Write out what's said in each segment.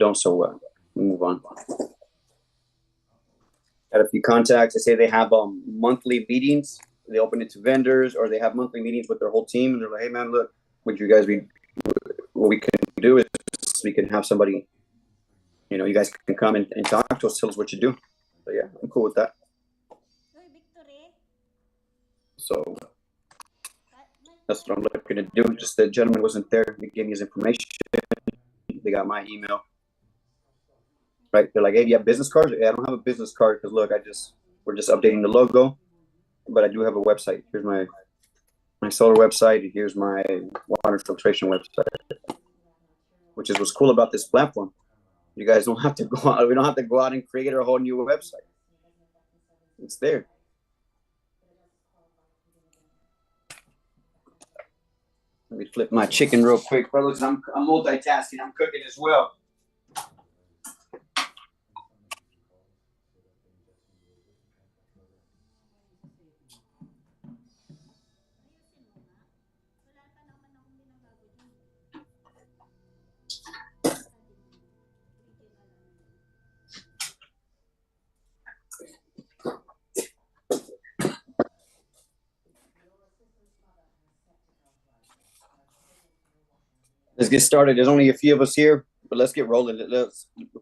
don't, so we'll move on. Got a few contacts. They say they have monthly meetings. They open it to vendors, or they have monthly meetings with their whole team, and they're like, "Hey, man, look, what we can do is we can have somebody, you guys can come and talk to us, tell us what you do." So yeah, I'm cool with that. So that's what I'm looking to do. Just the gentleman wasn't there. He gave me his information. They got my email. Right? They're like, "Hey, do you have business cards?" Yeah, I don't have a business card because look, we're just updating the logo, but I do have a website. Here's my solar website. Here's my water filtration website, which is what's cool about this platform. You guys don't have to go out. We don't have to go out and create a whole new website. It's there. Let me flip my chicken real quick, fellas. I'm multitasking. I'm cooking as well. Let's get started. There's only a few of us here, but let's get rolling.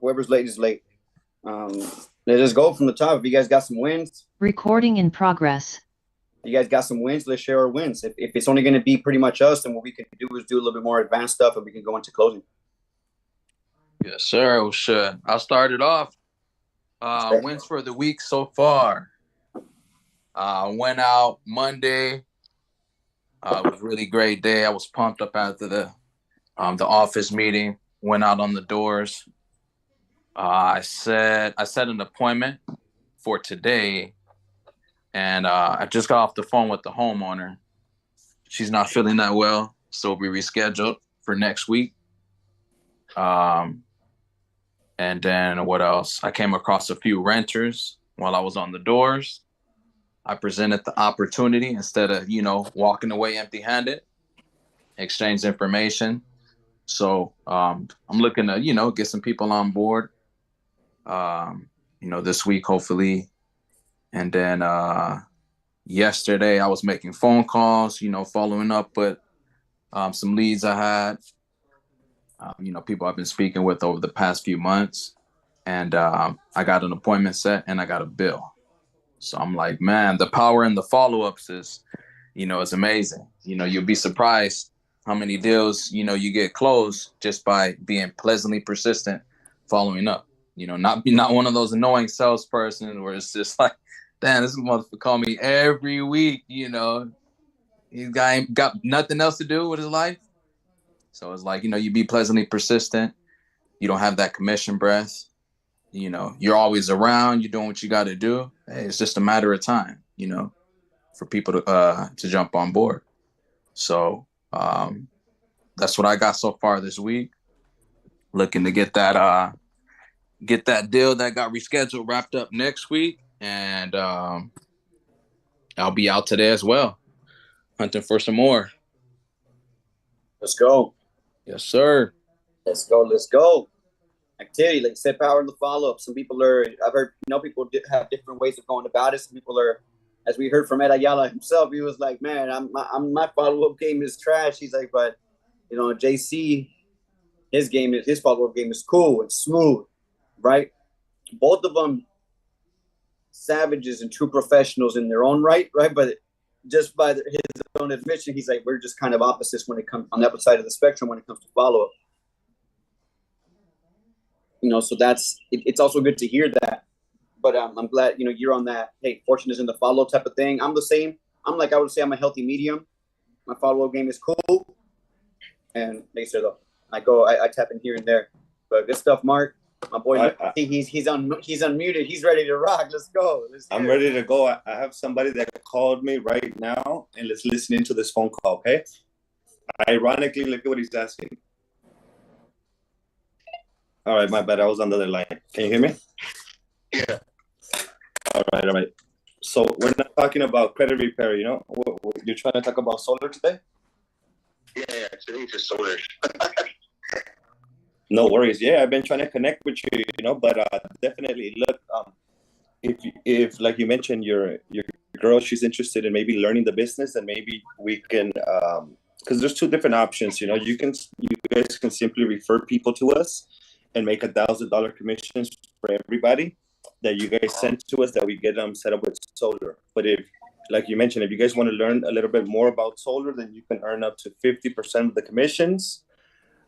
Whoever's late is late. Let's just go from the top. If you guys got some wins. Recording in progress. You guys got some wins. Let's share our wins. If it's only going to be pretty much us, then what we can do is do a little bit more advanced stuff, and we can go into closing. Yes, sir. We should. I'll start it off. Wins for the week so far. Went out Monday. It was a really great day. I was pumped up after the office meeting. Went out on the doors. I set an appointment for today, and I just got off the phone with the homeowner. She's not feeling that well, so we rescheduled for next week. And then what else? I came across a few renters while I was on the doors. I presented the opportunity instead of, walking away empty-handed, exchange information. So I'm looking to, get some people on board, this week, hopefully. And then yesterday I was making phone calls, following up with some leads I had. People I've been speaking with over the past few months, and I got an appointment set and I got a bill. So I'm like, man, the power in the follow-ups is amazing. You'll be surprised how many deals, you get closed just by being pleasantly persistent, following up, not one of those annoying salesperson where it's just like, damn, this motherfucker call me every week, he's got nothing else to do with his life. So it's like, you be pleasantly persistent. You don't have that commission breath. You're always around. You're doing what you got to do. Hey, it's just a matter of time, for people to jump on board. So that's what I got so far this week. Looking to get that deal that got rescheduled wrapped up next week. And I'll be out today as well, hunting for some more. Let's go. Yes, sir. Let's go. Activity, like I said, power in the follow-up. Some people I've heard, people have different ways of going about it. Some people are, as we heard from Ed Ayala himself, he was like, man, my follow-up game is trash. He's like, but, JC, his follow-up game is cool and smooth, right? Both of them savages and true professionals in their own right? But just by his own admission, he's like, we're just kind of opposites when it comes on the opposite side of the spectrum when it comes to follow-up. So it's also good to hear that. But I'm glad, you're on that, hey, fortune is in the follow type of thing. I'm the same. I would say I'm a healthy medium. My follow-up game is cool. And they said, though, I tap in here and there. But good stuff, Mark. My boy, he's unmuted. He's ready to rock. Let's go. I'm ready to go. I have somebody that called me right now, and let's listen into this phone call, okay? Ironically, look at what he's asking. All right, my bad. I was on the other line. Can you hear me? Yeah. All right. So we're not talking about credit repair, You're trying to talk about solar today? Yeah, today is solar. No worries. Yeah, I've been trying to connect with you, but definitely look, if like you mentioned, your girl, she's interested in maybe learning the business, and maybe we can, because there's two different options. You guys can simply refer people to us and make $1,000 commissions for everybody that you guys send to us, that we get them set up with solar. But if, like you mentioned, if you guys want to learn a little bit more about solar, then you can earn up to 50% of the commissions.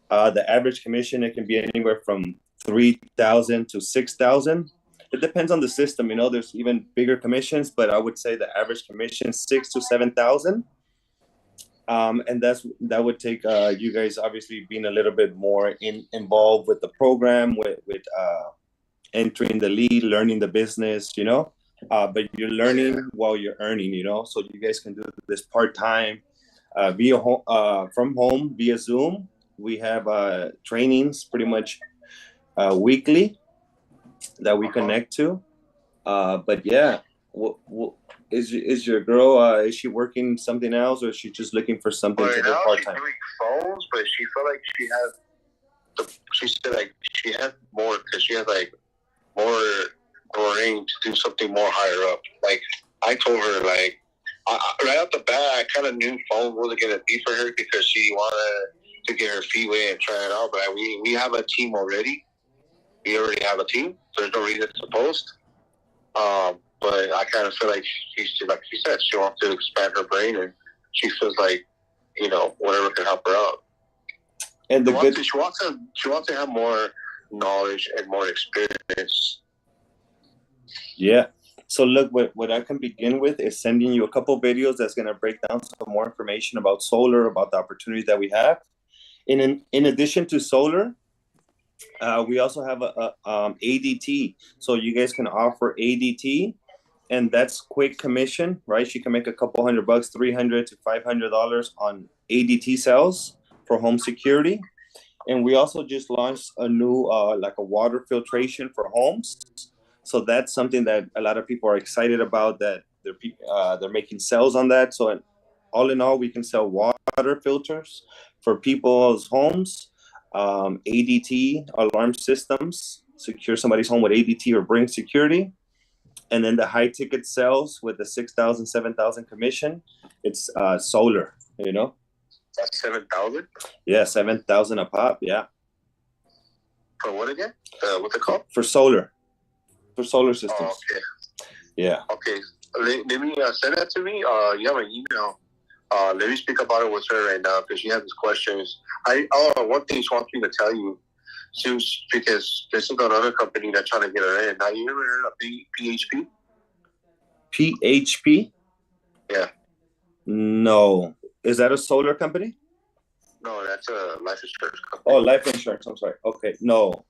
The average commission, it can be anywhere from 3,000 to 6,000. It depends on the system. There's even bigger commissions, but I would say the average commission 6,000 to 7,000. And that would take you guys obviously being a little bit more involved with the program, with entering the lead, learning the business, but you're learning while you're earning, so you guys can do this part-time via from home via Zoom. We have trainings pretty much weekly that we connect to. But yeah, is your girl, is she working something else, or is she just looking for something to do part-time? She's doing phones, but she felt like she said like she had more, because she had like more aim to do something more higher up. Like I told her, like right off the bat, I kind of knew phone wasn't gonna be for her, because she wanted to get her feet wet and try it out. But we have a team already. We already have a team, so there's no reason to post. But I kind of feel like like she said, she wants to expand her brain, and she feels like, whatever can help her out. And she wants to have more knowledge and more experience. Yeah. So look, what I can begin with is sending you a couple of videos that's going to break down some more information about solar, about the opportunities that we have. In addition to solar, we also have a ADT. So you guys can offer ADT, and that's quick commission, right? She can make a couple $100, $300 to $500 on ADT sales for home security. And we also just launched a new like a water filtration for homes. So that's something that a lot of people are excited about, that they're making sales on that. So all in all, we can sell water filters for people's homes, ADT alarm systems, secure somebody's home with ADT or bring security. And then the high ticket sales with the 6,000, 7,000 commission, it's solar, That's 7,000? Yeah, 7,000 a pop, yeah. For what again? What's it called? For solar. For solar systems. Oh, okay. Yeah. Okay. Let me send that to me. You have an email. Let me speak about it with her right now, because she has these questions. One thing she wants me to tell you, because this is another company that's trying to get her in. Have you ever heard of PHP? PHP? Yeah. No. Is that a solar company? No, that's a life insurance company. Oh, life insurance. I'm sorry. Okay. No.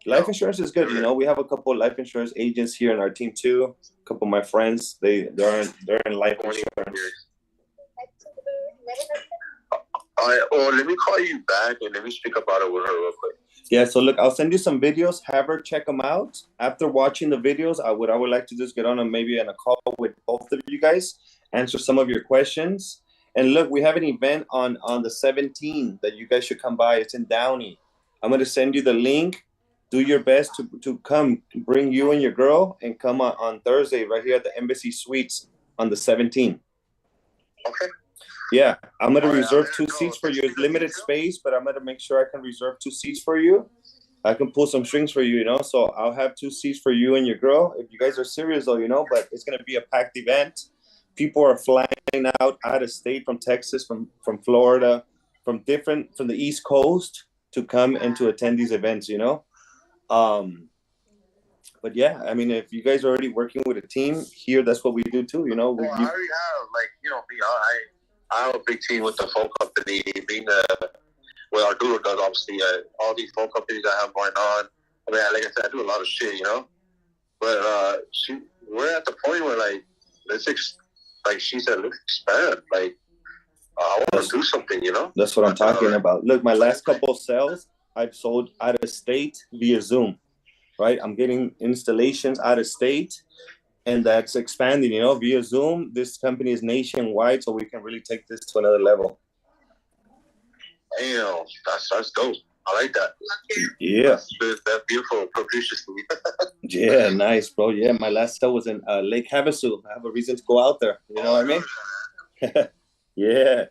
Life insurance is good. We have a couple of life insurance agents here in our team too. A couple of my friends, they're in life insurance. Let me call you back and let me speak about it with her real quick. Yeah, so look, I'll send you some videos. Have her check them out. After watching the videos, I would like to just get on maybe a call with both of you guys, answer some of your questions. And look, we have an event on the 17th that you guys should come by. It's in Downey. I'm going to send you the link. Do your best to come. Bring you and your girl, and come on Thursday right here at the Embassy Suites on the 17th. Okay. Yeah, I'm going to reserve 2 seats for you. It's limited space, but I'm going to make sure I can reserve 2 seats for you. I can pull some strings for you, So I'll have 2 seats for you and your girl. If you guys are serious, though, but it's going to be a packed event. People are flying out of state, from Texas, from Florida, from the East Coast to come and to attend these events, But yeah, I mean, if you guys are already working with a team here, that's what we do too, Well, I already have, me, I have a big team with the phone company, Arturo does, obviously, all these phone companies I have going on. I mean, like I said, I do a lot of shit, But we're at the point where, she said, let's expand. I want to do something, That's what I'm talking about. Look, my last couple of sales, I've sold out of state via Zoom, right? I'm getting installations out of state, and that's expanding, via Zoom. This company is nationwide, so we can really take this to another level. Damn, that's dope. I like that. Yeah. That's beautiful, profusely. Yeah, nice, bro. Yeah, my last sale was in Lake Havasu. I have a reason to go out there. You know what I mean? Yeah.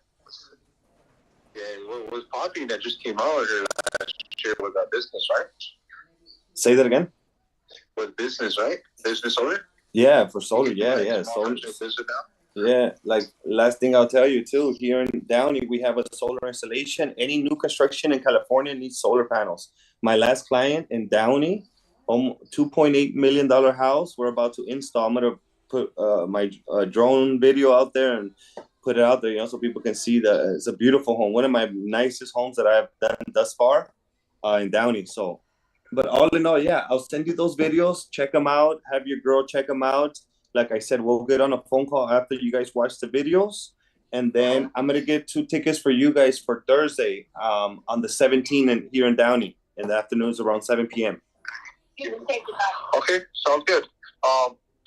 Yeah, what was popping that just came out here last year was that business, right? Say that again? With business, right? Business owner? Yeah, for solar. Yeah. Solar. Yeah, like last thing I'll tell you too, here in Downey, we have a solar installation. Any new construction in California needs solar panels. My last client in Downey, $2.8 million house, we're about to install. I'm gonna put my drone video out there and put it out there, so people can see that it's a beautiful home. One of my nicest homes that I've done thus far in Downey. So, but all in all, yeah, I'll send you those videos. Check them out. Have your girl check them out. Like I said, we'll get on a phone call after you guys watch the videos. And then I'm going to get 2 tickets for you guys for Thursday on the 17th here in Downey in the afternoons around 7 p.m. Okay, sounds good.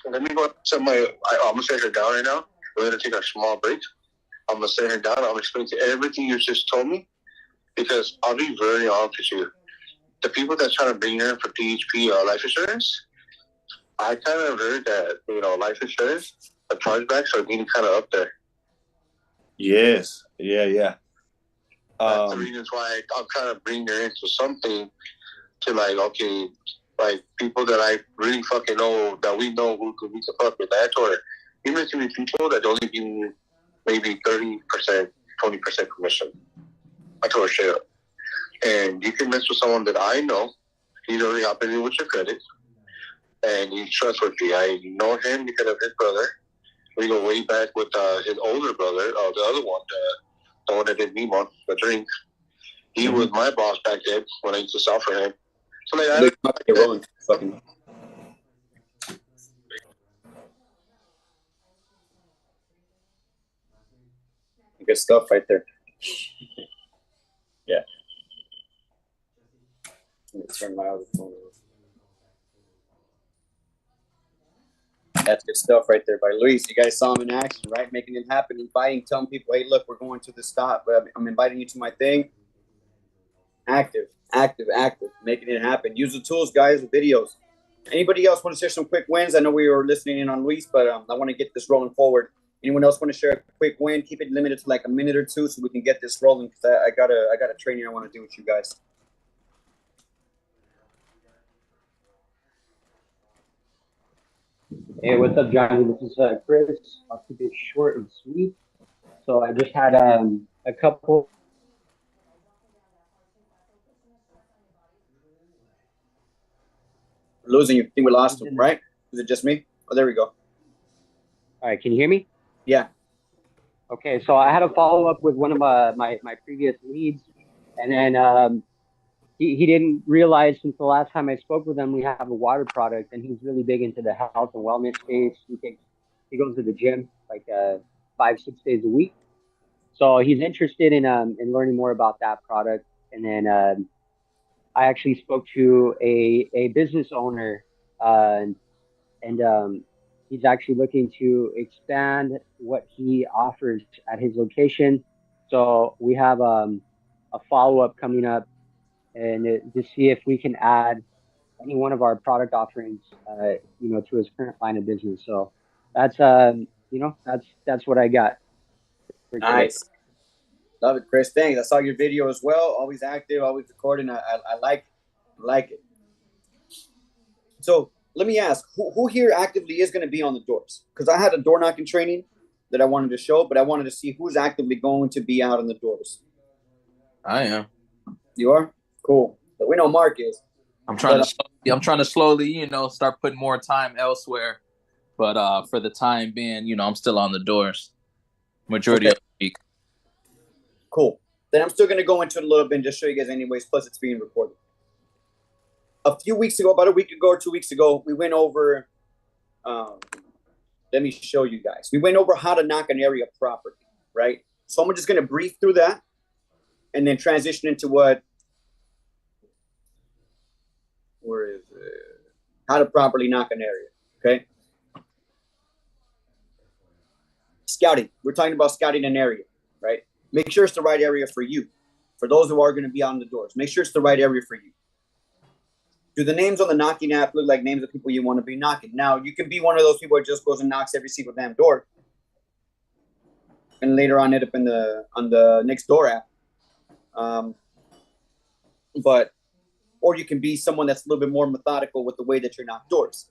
Let me go to I'm going to set her down right now. We're going to take a small break. I'm going to set her down. I'm going to explain to everything you just told me. Because I'll be very honest with you. The people that's trying to bring her in for PHP life insurance, I kind of heard that, life insurance, the chargebacks are getting kind of up there. Yes. Yeah. That's the reason why I'm trying to bring her into something to people that I really fucking know, that we know who could fuck with that. Or even to people that only give me maybe 30%, 20% commission. I told her straight up. And you can mess with someone that I know. He's already helping me with your credit. And he's trustworthy. I know him because of his brother. We go way back with his older brother, the other one, the one that did me one, the drink. He was my boss back then when I used to sell for him. So good stuff right there. Yeah. Let me turn my other phone over. That's good stuff right there by Luis. You guys saw him in action, right? Making it happen, inviting, telling people, hey, look, we're going to the stop. I'm inviting you to my thing. Active, making it happen. Use the tools, guys, the videos. Anybody else want to share some quick wins? I know we were listening in on Luis, but I want to get this rolling forward. Anyone else want to share a quick win? Keep it limited to like a minute or two so we can get this rolling, because I got a training I want to do with you guys. Hey, what's up, Johnny? This is Chris. I'll keep it short and sweet. So I just had a couple. We're losing you. I think we lost him, right? Is it just me? Oh, there we go. All right, can you hear me? Yeah. Okay, so I had a follow up with one of my previous leads, and then he didn't realize since the last time I spoke with him, we have a water product, and he's really big into the health and wellness space. He goes to the gym like 5-6 days a week. So he's interested in learning more about that product. And then I actually spoke to a business owner, and he's actually looking to expand what he offers at his location. So we have a follow up coming up, and to see if we can add any one of our product offerings, to his current line of business. So that's that's what I got. Nice. Love it, Chris. Thanks. I saw your video as well. Always active, always recording. I like it. So let me ask, who here actively is going to be on the doors? Because I had a door knocking training that I wanted to show, but I wanted to see who's actively going to be out on the doors. I am. You are? Cool. But we know Mark is. I'm trying to slowly, start putting more time elsewhere. But for the time being, I'm still on the doors majority of the week. Cool. Then I'm still going to go into it a little bit and just show you guys anyways. Plus, it's being recorded. A few weeks ago, about a week ago or 2 weeks ago, we went over, let me show you guys. We went over how to knock an area properly, right? So I'm just going to brief through that and then transition into where is it? How to properly knock an area, okay? Scouting. We're talking about scouting an area, right? Make sure it's the right area for you. for those who are going to be on the doors. Make sure it's the right area for you. Do the names on the knocking app look like names of people you want to be knocking? Now, you can be one of those people that just goes and knocks every single damn door, and later on end up on the next door app. Or you can be someone that's a little bit more methodical with the way that you knock doors.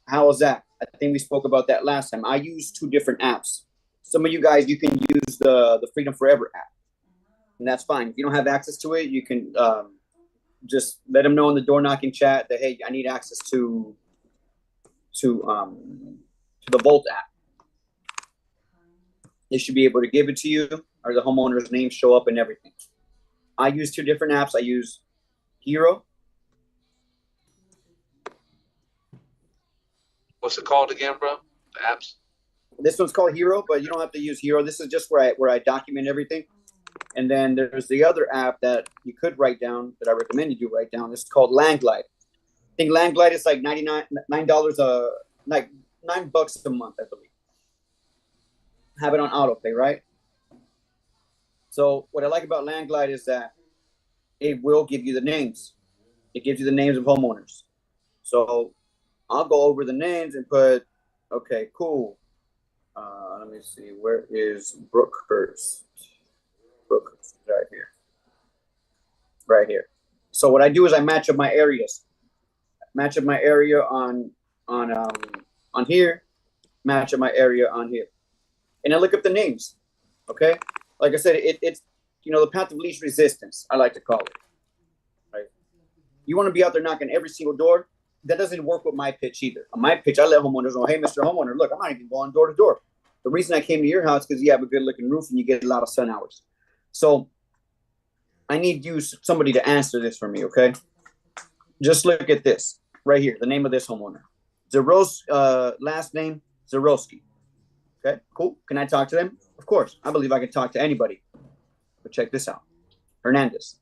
How is that? I think we spoke about that last time. I use 2 different apps. Some of you guys, you can use the Freedom Forever app, and that's fine. If you don't have access to it, you can just let them know in the door knocking chat that, hey, I need access to the Volt app. They should be able to give it to you, or the homeowner's name show up and everything. I use 2 different apps. I use Hero. What's it called again, bro? The apps? This one's called Hero, but you don't have to use Hero. This is just where I document everything. And then there's the other app that you could write down, that I recommend you write down. It's called Landglide. I think Landglide is like $9 like $9 a month, I believe. Have it on autopay, right? So what I like about Landglide is that it will give you the names. It gives you the names of homeowners. So I'll go over the names and put, okay, cool. Let me see. Where is Brookhurst? Brookhurst, right here. Right here. So what I do is I match up my areas. Match up my area on here. Match up my area on here. And I look up the names. Okay? Like I said, it's, you know, the path of least resistance, I like to call it. Right? You want to be out there knocking every single door. That doesn't work with my pitch either. On my pitch, I let homeowners know, hey, Mr. Homeowner, look, I'm not even going door to door. The reason I came to your house is because you have a good looking roof and you get a lot of sun hours. So I need somebody to answer this for me, okay? Just look at this right here, the name of this homeowner. Last name, Zarowski. Okay, cool. Can I talk to them? Of course. I believe I can talk to anybody. But check this out. Hernandez.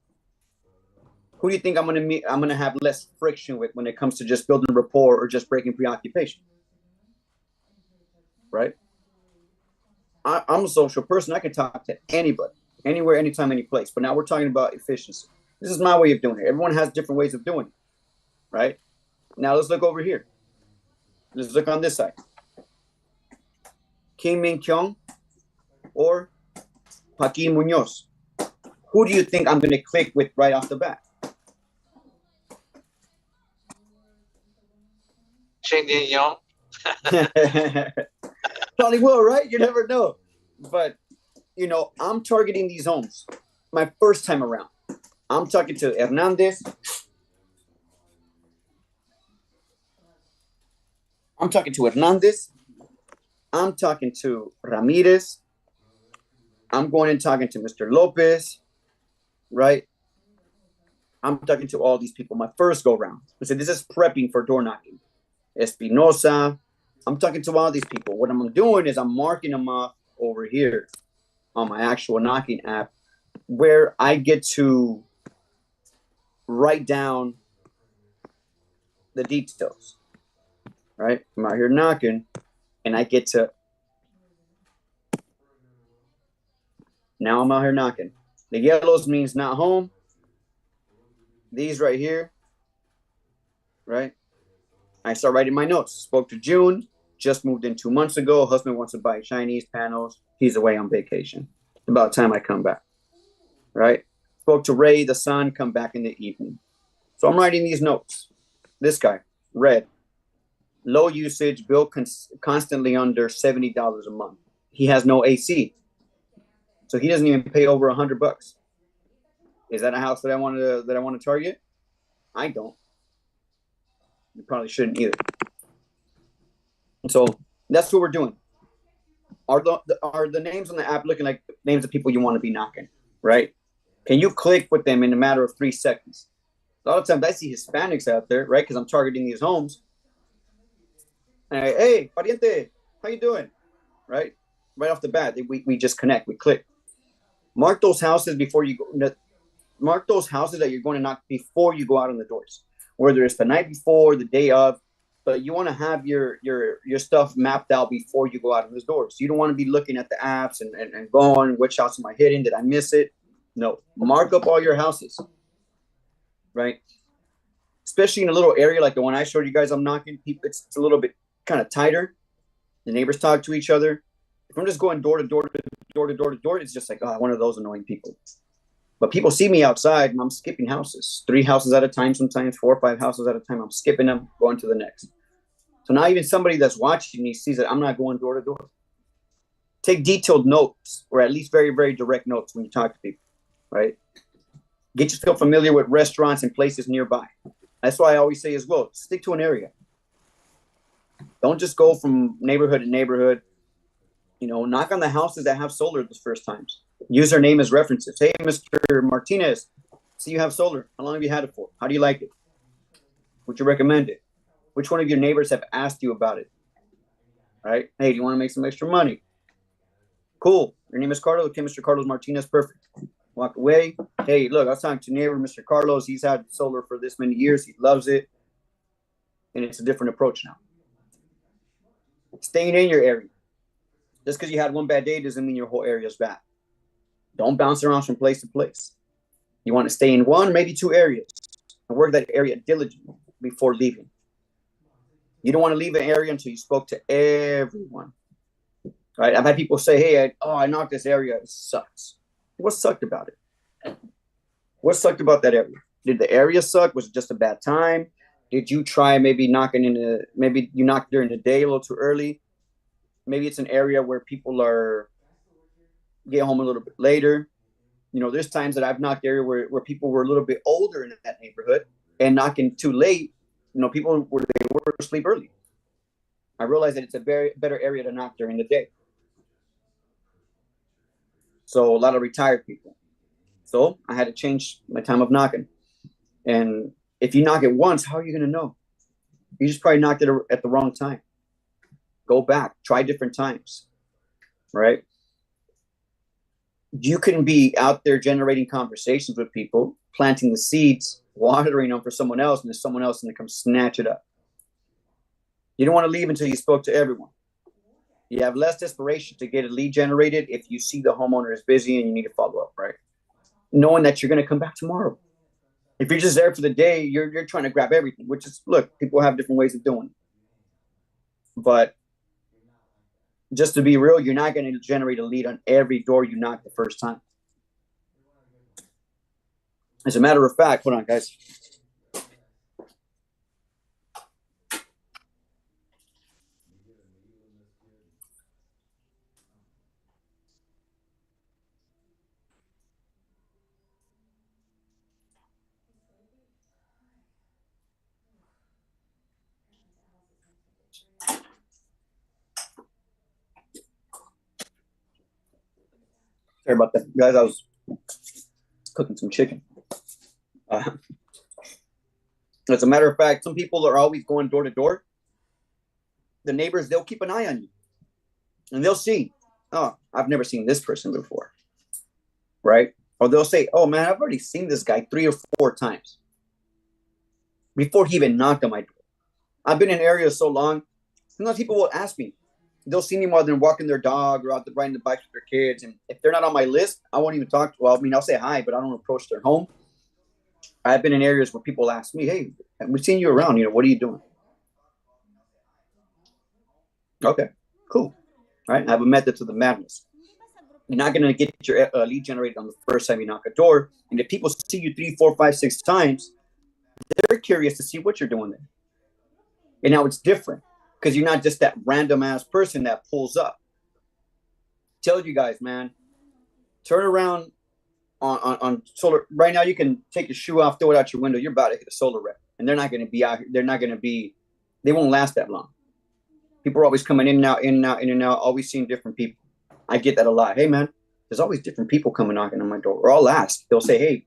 Who do you think I'm gonna have less friction with when it comes to just building rapport or just breaking preoccupation? Right? I'm a social person. I can talk to anybody, anywhere, anytime, any place. But now we're talking about efficiency. This is my way of doing it. Everyone has different ways of doing it. Right? Now let's look over here. Let's look on this side. Kim Min Kyung or Joaquin Munoz. Who do you think I'm going to click with right off the bat? Ching Yin Yong. Probably will, right? You never know. But, you know, I'm targeting these homes my first time around. I'm talking to Hernandez. I'm talking to Ramirez. I'm going and talking to Mr. Lopez, right? I'm talking to all these people my first go round. I said, this is prepping for door knocking. Espinosa. I'm talking to all these people. What I'm doing is I'm marking them off over here on my actual knocking app where I get to write down the details, right? I'm out here knocking and I get to, now I'm out here knocking. The yellows means not home. These right here, right? I start writing my notes. Spoke to June, just moved in 2 months ago. Husband wants to buy Chinese panels. He's away on vacation. About time I come back, right? Spoke to Ray, the son, come back in the evening. So I'm writing these notes. This guy, red, low usage, bill constantly under $70 a month. He has no AC. So he doesn't even pay over $100. Is that a house that I want to target? I don't. You probably shouldn't either. So that's what we're doing. Are the names on the app looking like names of people you want to be knocking, right? Can you click with them in a matter of 3 seconds? A lot of times I see Hispanics out there, right? Because I'm targeting these homes. And hey, pariente, how you doing? Right? Right off the bat, we just connect, we click. Mark those houses before you go. Mark those houses that you're going to knock before you go out on the doors. Whether it's the night before, the day of, but you want to have your stuff mapped out before you go out on those doors. You don't want to be looking at the apps and going, which house am I hitting? Did I miss it? No, mark up all your houses, right? Especially in a little area like the one I showed you guys. I'm knocking people. It's a little bit kind of tighter. The neighbors talk to each other. If I'm just going door to door to door to door to door, it's just like, oh, one of those annoying people. But people see me outside and I'm skipping houses, 3 houses at a time, sometimes 4 or 5 houses at a time. I'm skipping them, going to the next. So now even somebody that's watching me sees that I'm not going door to door. Take detailed notes, or at least very, very direct notes when you talk to people, right? Get yourself familiar with restaurants and places nearby. That's why I always say as well, stick to an area. Don't just go from neighborhood to neighborhood. You know, knock on the houses that have solar the first times. Use their name as references. Hey, Mr. Martinez, see you have solar. How long have you had it for? How do you like it? Would you recommend it? Which one of your neighbors have asked you about it? Right? Hey, do you want to make some extra money? Cool. Your name is Carlos. Okay, Mr. Carlos Martinez. Perfect. Walk away. Hey, look, I was talking to neighbor, Mr. Carlos. He's had solar for this many years. He loves it. And it's a different approach now. Staying in your area. Just because you had one bad day doesn't mean your whole area is bad. Don't bounce around from place to place. You want to stay in 1, maybe 2 areas and work that area diligently before leaving. You don't want to leave an area until you spoke to everyone. Right? I've had people say, hey, I knocked this area. It sucks. What sucked about it? What sucked about that area? Did the area suck? Was it just a bad time? Did you try maybe maybe you knocked during the day a little too early? Maybe it's an area where people get home a little bit later. You know, there's times that I've knocked area where people were a little bit older in that neighborhood and knocking too late. You know, people were asleep early. I realized that it's a better area to knock during the day. So a lot of retired people. So I had to change my time of knocking. And if you knock it once, how are you going to know? You just probably knocked it at the wrong time. Go back, try different times, right? You can be out there generating conversations with people, planting the seeds, watering them for someone else, and there's someone else and they come snatch it up. You don't want to leave until you spoke to everyone. You have less desperation to get a lead generated if you see the homeowner is busy and you need to follow up, right? Knowing that you're going to come back tomorrow. If you're just there for the day, you're trying to grab everything, which is, look, people have different ways of doing it. But just to be real, you're not going to generate a lead on every door you knock the first time. As a matter of fact, hold on, guys. Sorry about that, guys. I was cooking some chicken. As a matter of fact, some people are always going door to door. The neighbors, they'll keep an eye on you. And they'll see, oh, I've never seen this person before. Right? Or they'll say, oh, man, I've already seen this guy 3 or 4 times before he even knocked on my door. I've been in areas so long, sometimes people will ask me. They'll see me while they're walking their dog or out there riding the bikes with their kids. And if they're not on my list, I won't even talk to them. Well, I mean, I'll say hi, but I don't approach their home. I've been in areas where people ask me, hey, we've seen you around. You know, what are you doing? Okay, cool. All right, I have a method to the madness. You're not going to get your lead generated on the first time you knock a door. And if people see you 3, 4, 5, 6 times, they're curious to see what you're doing there. And now it's different because you're not just that random ass person that pulls up. Tell you guys, man, turn around on solar. Right now, you can take your shoe off, throw it out your window. You're about to hit a solar wreck. And they're not going to be out here. They're not going to be, they won't last that long. People are always coming in and out, in and out, in and out, always seeing different people. I get that a lot. Hey, man, there's always different people coming knocking on my door. Or I'll ask. They'll say, hey,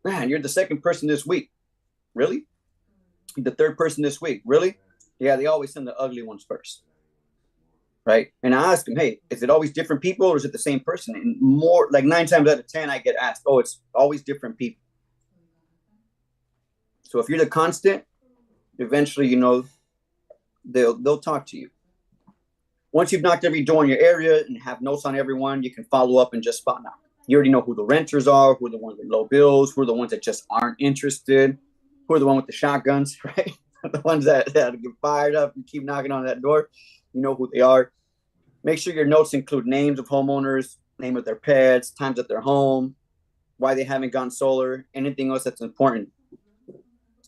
man, you're the 2nd person this week. Really? The 3rd person this week. Really? Yeah, they always send the ugly ones first. Right? And I ask them, hey, is it always different people or is it the same person? And more, like 9 times out of 10, I get asked, oh, it's always different people. So if you're the constant, eventually, you know, they'll talk to you. Once you've knocked every door in your area and have notes on everyone, you can follow up and just spot knock. You already know who the renters are, who are the ones with low bills, who are the ones that just aren't interested, who are the ones with the shotguns, right? The ones that get fired up and keep knocking on that door. You know who they are. Make sure your notes include names of homeowners, name of their pets, times at their home, why they haven't gone solar, anything else that's important.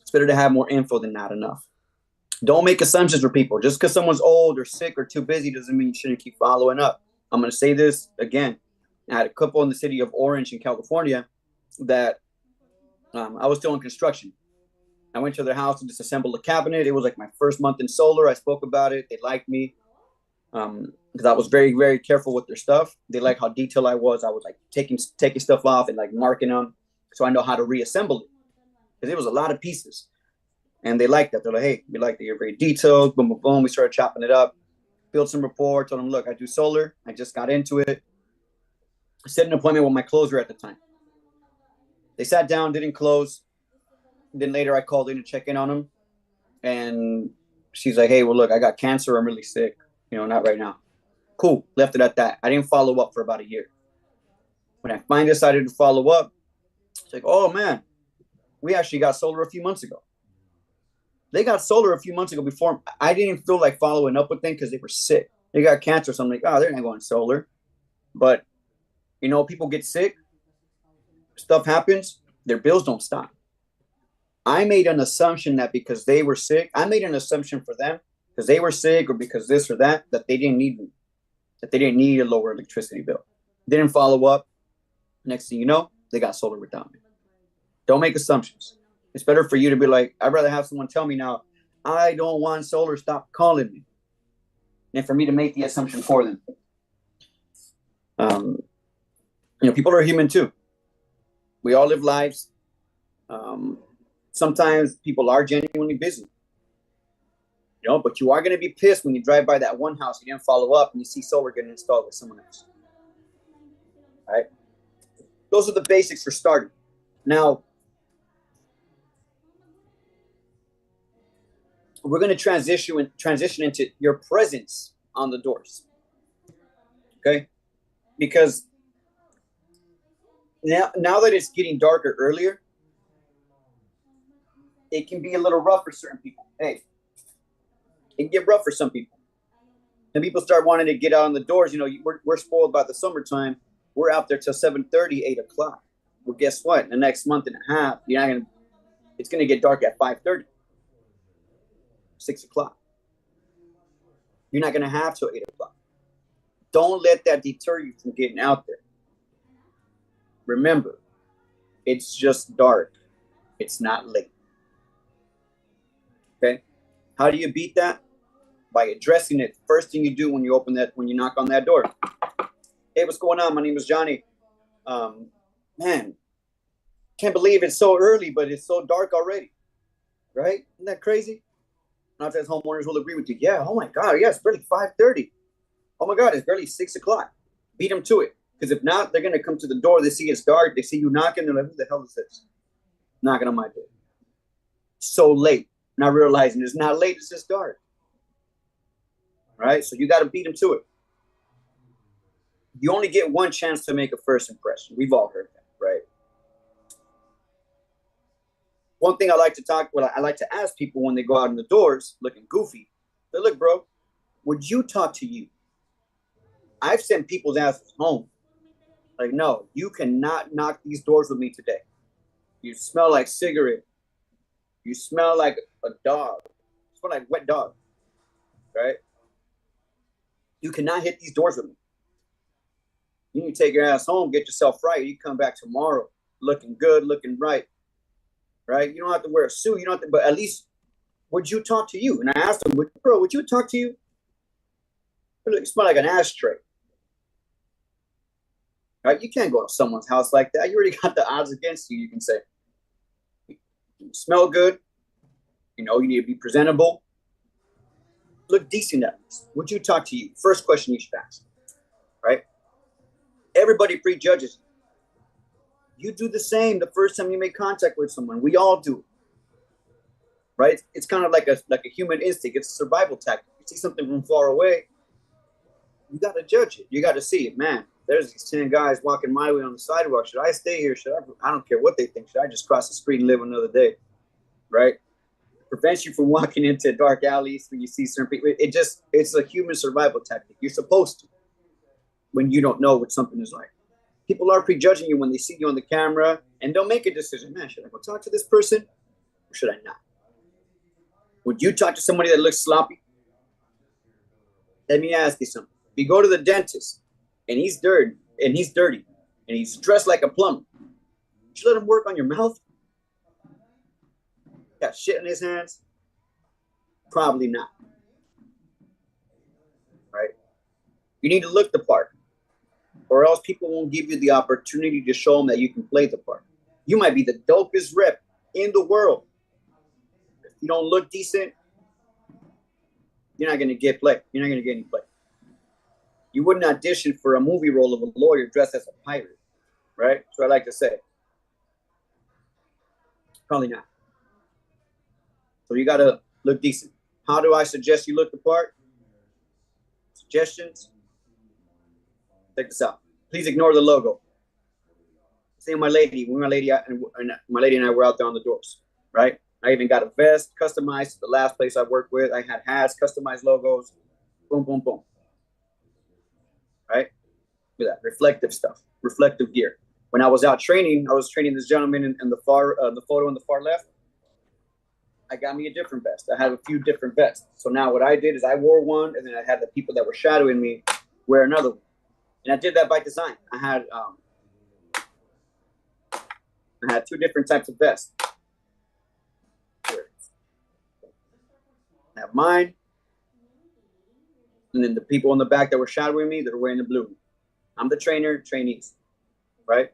It's better to have more info than not enough. Don't make assumptions for people. Just because someone's old or sick or too busy doesn't mean you shouldn't keep following up. I'm going to say this again. I had a couple in the city of Orange in California that I was still in construction. I went to their house and just assembled a cabinet. It was like my first month in solar. I spoke about it. They liked me because I was very, very careful with their stuff. They liked how detailed I was. I was like taking stuff off and like marking them so I know how to reassemble it because it was a lot of pieces. And they liked that. They're like, hey, we like that you're very detailed. Boom, boom, boom. We started chopping it up, built some rapport, told them, look, I do solar. I just got into it. I set an appointment with my closer at the time. They sat down, didn't close. Then later I called in to check in on them. And she's like, hey, well, look, I got cancer. I'm really sick. You know, not right now. Cool. Left it at that. I didn't follow up for about a year. When I finally decided to follow up, it's like, oh, man, we actually got solar a few months ago. They got solar a few months ago before. I didn't feel like following up with them because they were sick. They got cancer. So I'm like, oh, they're not going solar. But, you know, people get sick. Stuff happens. Their bills don't stop. I made an assumption that because they were sick, I made an assumption for them because they were sick or because this or that they didn't need me, that they didn't need a lower electricity bill. Didn't follow up. Next thing you know, they got solar without me. Don't make assumptions. It's better for you to be like, I'd rather have someone tell me now, I don't want solar, stop calling me, than for me to make the assumption for them. You know, people are human too. We all live lives. Sometimes people are genuinely busy, you know, but you are going to be pissed when you drive by that one house, you didn't follow up, and you see solar getting installed with someone else. All right. Those are the basics for starting. Now, we're going to transition into your presence on the doors. Okay. Because now that it's getting darker earlier, it can be a little rough for certain people. Hey, it can get rough for some people. And people start wanting to get out on the doors. You know, we're spoiled by the summertime. We're out there till 7:30, 8 o'clock. Well, guess what? In the next month and a half, it's going to get dark at 5:30, 6 o'clock. You're not going to have till 8 o'clock. Don't let that deter you from getting out there. Remember, it's just dark. It's not late. Okay? How do you beat that? By addressing it. First thing you do when you knock on that door. Hey, what's going on? My name is Johnny. Man, can't believe it's so early, but it's so dark already. Right? Isn't that crazy? Not that homeowners will agree with you. Yeah, oh my God, yeah, it's barely 5:30. Oh my God, it's barely 6 o'clock. Beat them to it. Because if not, they're going to come to the door. They see it's dark. They see you knocking. They're like, who the hell is this? Knocking on my door. So late. Not realizing it's not late. It's just dark. Right? So you got to beat them to it. You only get one chance to make a first impression. We've all heard that, right? One thing I like to ask people when they go out in the doors looking goofy, they look, bro, would you talk to you? I've sent people's asses home. Like, no, you cannot knock these doors with me today. You smell like cigarette. You smell like a dog. You smell like wet dog, right? You cannot hit these doors with me. You need to take your ass home, get yourself right. You come back tomorrow looking good, looking right, right? You don't have to wear a suit. You don't have to, but at least, would you talk to you? And I asked him, bro, would you talk to you? You smell like an ashtray. Right? You can't go to someone's house like that. You already got the odds against you, you can say. You smell good. You know, you need to be presentable. Look decent at least. Would you talk to you? First question you should ask. Right? Everybody prejudges. You do the same the first time you make contact with someone. We all do it. Right? It's kind of like a human instinct. It's a survival tactic. You see something from far away, you got to judge it. You got to see it. Man, there's these 10 guys walking my way on the sidewalk. Should I stay here? I don't care what they think. Should I just cross the street and live another day? Right? It prevents you from walking into dark alleys when you see certain people. It's a human survival tactic. You're supposed to when you don't know what something is like. People are prejudging you when they see you on the camera, and they'll make a decision. Man, should I go talk to this person or should I not? Would you talk to somebody that looks sloppy? Let me ask you something. If you go to the dentist and he's dirty and he's dressed like a plumber, would you let him work on your mouth? Got shit in his hands? Probably not. Right? You need to look the part, or else people won't give you the opportunity to show them that you can play the part. You might be the dopest rep in the world. If you don't look decent, you're not going to get play. You're not going to get any play. You wouldn't audition for a movie role of a lawyer dressed as a pirate, right? So I like to say. Probably not. So you got to look decent. How do I suggest you look the part? Suggestions? Check this out. Please ignore the logo. See my lady, when my lady and I were out there on the doors, right? I even got a vest customized to the last place I worked with. I had hats, customized logos. Boom, boom, boom. Right? Look at that. Reflective stuff. Reflective gear. When I was out training, I was training this gentleman in the photo on the far left. I got me a different vest. I have a few different vests. So now what I did is I wore one, and then I had the people that were shadowing me wear another one. And I did that by design. I had two different types of vests. Here. I have mine. And then the people in the back that were shadowing me, they're wearing the blue. I'm the trainer, trainees, right?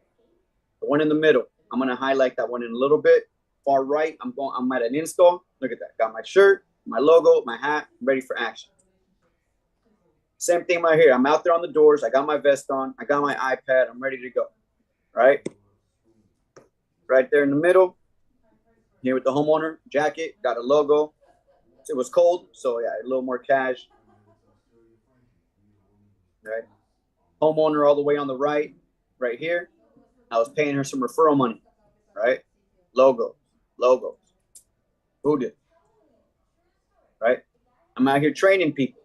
The one in the middle, I'm going to highlight that one in a little bit. Far right, I'm at an install. Look at that. Got my shirt, my logo, my hat, ready for action. Same thing right here. I'm out there on the doors. I got my vest on. I got my iPad. I'm ready to go, right? Right there in the middle, here with the homeowner jacket, got a logo. It was cold, so yeah, a little more cash. Right? Homeowner all the way on the right here. I was paying her some referral money, right? Logos. Who did? Right? I'm out here training people.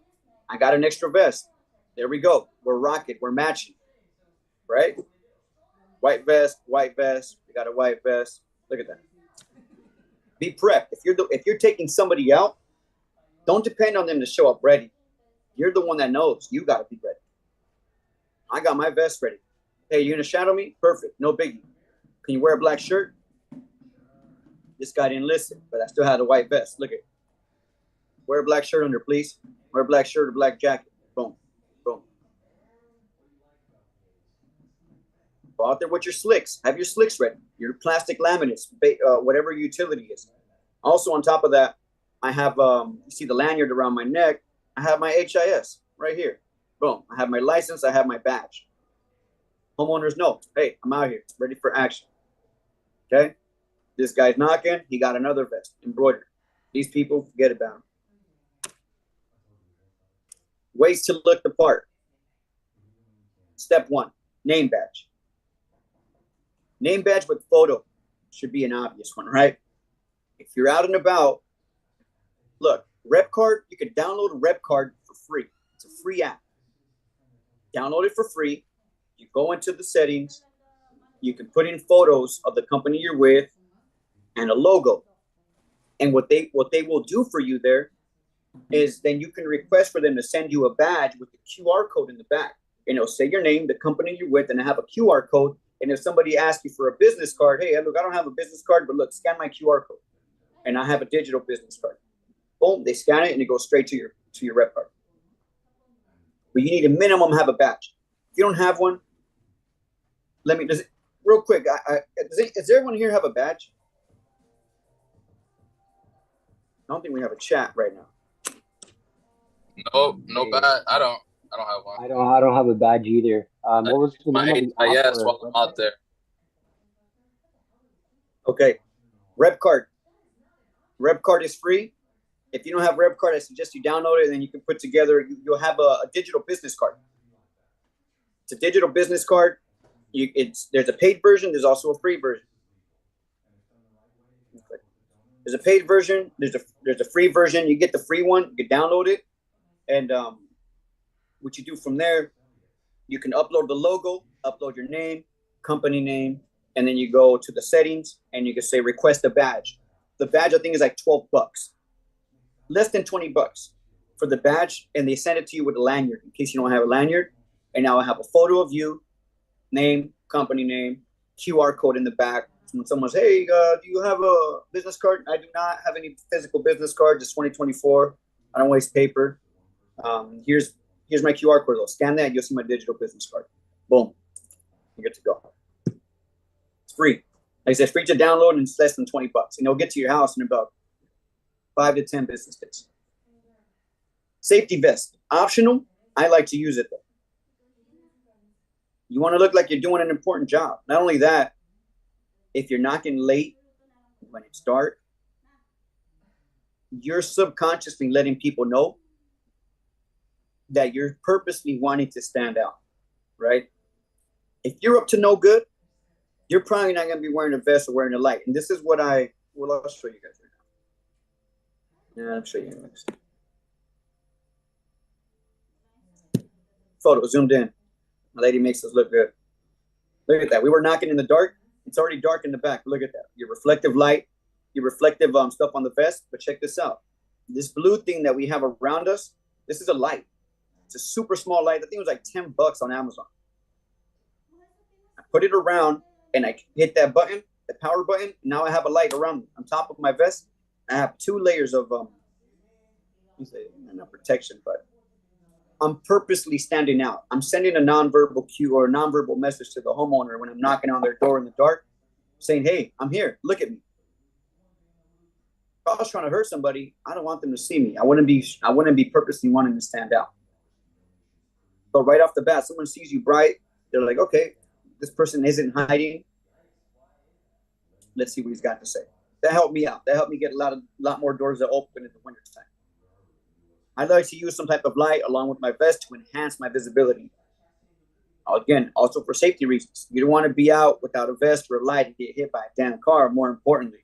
I got an extra vest. There we go. We're rocking. We're matching. Right? White vest. We got a white vest. Look at that. Be prepped. If you're taking somebody out, don't depend on them to show up ready. You're the one that knows. You got to be ready. I got my vest ready. Hey, you gonna shadow me? Perfect. No biggie. Can you wear a black shirt? This guy didn't listen, but I still had a white vest. Look at it. Wear a black shirt under, please. Wear a black shirt or black jacket. Boom. Boom. Go out there with your slicks. Have your slicks ready. Your plastic laminates, whatever your utility is. Also, on top of that, I have, you see the lanyard around my neck. I have my HIS right here. Boom. I have my license. I have my badge. Homeowners know, hey, I'm out here, ready for action. Okay? This guy's knocking. He got another vest, embroidered. These people, forget about them. Ways to look the part. Step 1, name badge. Name badge with photo should be an obvious one, right? If you're out and about, look, Rep Card, you can download a Rep Card for free. It's a free app. Download it for free. You go into the settings. You can put in photos of the company you're with and a logo. And what they will do for you there is then you can request for them to send you a badge with the QR code in the back. And it'll say your name, the company you're with, and have a QR code. And if somebody asks you for a business card, hey, look, I don't have a business card, but look, scan my QR code. And I have a digital business card. Boom, they scan it and it goes straight to your Rep Card. But you need a minimum have a badge. If you don't have one, real quick, does everyone here have a badge? I don't think we have a chat right now. No badge. I don't have one. I don't have a badge either. What was the name of the yes, while I'm out there. Okay, Rep Card. Rep Card is free. If you don't have Rep Card, I suggest you download it, and then you can put together. You'll have a digital business card. It's a digital business card. There's a paid version. There's also a free version. There's a paid version. There's a free version. You get the free one. You can download it, and what you do from there, you can upload the logo, upload your name, company name, and then you go to the settings and you can say request a badge. The badge I think is like $12, less than $20 for the badge, and they send it to you with a lanyard in case you don't have a lanyard. And now I have a photo of you, name, company name, QR code in the back. When someone's, hey, do you have a business card? I do not have any physical business card. It's 2024. I don't waste paper. Here's my QR code. Though. Scan that. You'll see my digital business card. Boom. You're good to go. It's free. Like I said, it's free to download, and it's less than $20. And it'll get to your house in about 5 to 10 business days. Safety vest. Optional. I like to use it, though. You want to look like you're doing an important job. Not only that, if you're knocking late when it's dark, you're subconsciously letting people know that you're purposely wanting to stand out, right? If you're up to no good, you're probably not going to be wearing a vest or wearing a light. And this is what I'll show you guys right now. Yeah, I'll show you next. Photo zoomed in. My lady makes us look good. Look at that. We were knocking in the dark. It's already dark in the back. Look at that. Your reflective light, your reflective stuff on the vest. But check this out. This blue thing that we have around us, this is a light. It's a super small light. I think it was like $10 on Amazon. I put it around and I hit that button, the power button. Now I have a light around me. On top of my vest, I have 2 layers of not protection, but I'm purposely standing out. I'm sending a nonverbal cue or a nonverbal message to the homeowner when I'm knocking on their door in the dark, saying, hey, I'm here. Look at me. If I was trying to hurt somebody, I don't want them to see me. I wouldn't be purposely wanting to stand out. But right off the bat, someone sees you bright, they're like, okay, this person isn't hiding. Let's see what he's got to say. That helped me out. That helped me get a lot more doors that open in the wintertime. I like to use some type of light along with my vest to enhance my visibility. Again, also for safety reasons. You don't want to be out without a vest or a light and get hit by a damn car, more importantly.